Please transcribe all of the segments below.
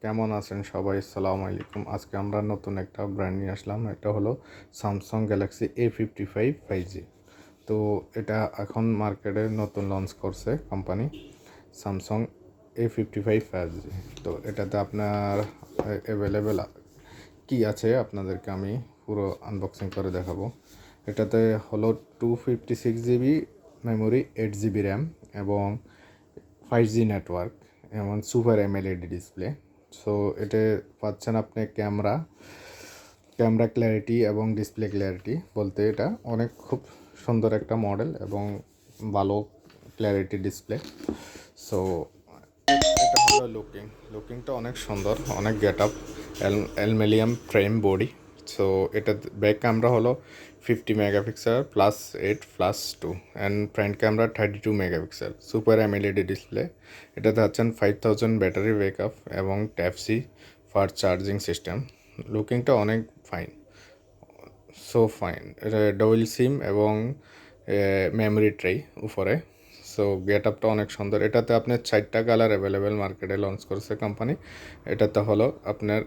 কেমন আছেন সবাই? আসসালামু আলাইকুম। আজকে আমরা নতুন একটা ব্র্যান্ড নিয়ে আসলাম। এটা হলো স্যামসাং গ্যালাক্সি A55 5G। তো এটা এখন মার্কেটে নতুন লঞ্চ করছে কোম্পানি স্যামসাং A55 5G। তো এটাতে আপনার অ্যাভেলেবেল কী আছে আপনাদেরকে আমি পুরো আনবক্সিং করে দেখাবো। এটাতে হলো 256 GB মেমোরি, 8 GB র্যাম এবং 5G নেটওয়ার্ক এবং সুপার AMOLED ডিসপ্লে। সো এতে পাচ্ছেন আপনি ক্যামেরা ক্ল্যারিটি এবং ডিসপ্লে ক্ল্যারিটি বলতে এটা অনেক খুব সুন্দর একটা মডেল এবং ভালো ক্ল্যারিটি ডিসপ্লে। সো এটা হলো লুকিংটা অনেক সুন্দর, অনেক get up, aluminium frame body. So এটা ব্যাক ক্যামেরা হলো 50 megapixel +8+2 and front camera 32 megapixel, super AMOLED display. এটাতে আছেন 5000 ব্যাটারি ব্যাকআপ এবং টাইপ-সি ফাস্ট চার্জিং সিস্টেম। লুকিংটা অনেক ফাইন, সো ফাইন। এটা ডবল সিম এবং মেমোরি ট্রে উপরে। সো গেট আপটা অনেক সুন্দর। এটাতে আপনার 4টা কালার অ্যাভেলেবেল মার্কেটে লঞ্চ করছে কোম্পানি। এটাতে হলো আপনার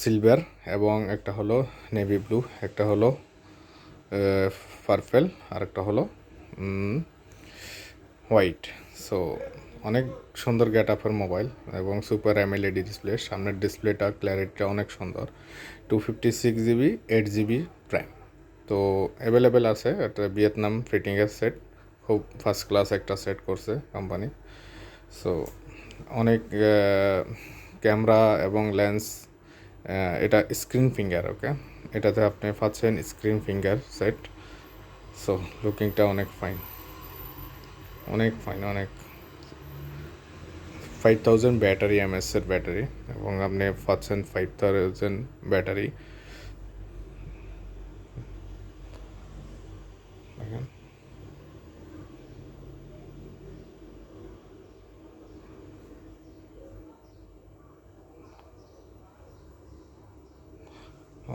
সিলভার এবং একটা হলো নেভি ব্লু, একটা হলো পার্পেল আর একটা হলো হোয়াইট। সো অনেক সুন্দর গেট আপের মোবাইল এবং সুপার AMOLED ডিসপ্লে। সামনের ডিসপ্লেটা ক্ল্যারিটিটা অনেক সুন্দর। 256 GB 8 GB র্যাম। তো অ্যাভেলেবেল আছে। একটা ভিয়েতনাম ফিটিংয়ের সেট, খুব ফার্স্ট ক্লাস একটা সেট করছে কোম্পানি। সো অনেক ক্যামেরা এবং লেন্স, এটা স্ক্রিন ফিঙ্গার, ওকে। এটাতে আপনি পাচ্ছেন স্ক্রিন ফিঙ্গার সেট। সো লুকিংটা অনেক ফাইন, অনেক ফাইন, অনেক 5000 ব্যাটারি এমএসের ব্যাটারি এবং আপনি পাচ্ছেন 5000 ব্যাটারি।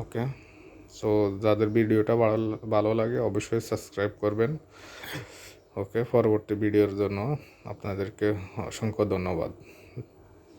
ওকে। সো যাদের ভিডিওটা ভালো লাগে অবশ্যই সাবস্ক্রাইব করবেন। ওকে, পরবর্তী ভিডিওর জন্য আপনাদেরকে অসংখ্য ধন্যবাদ।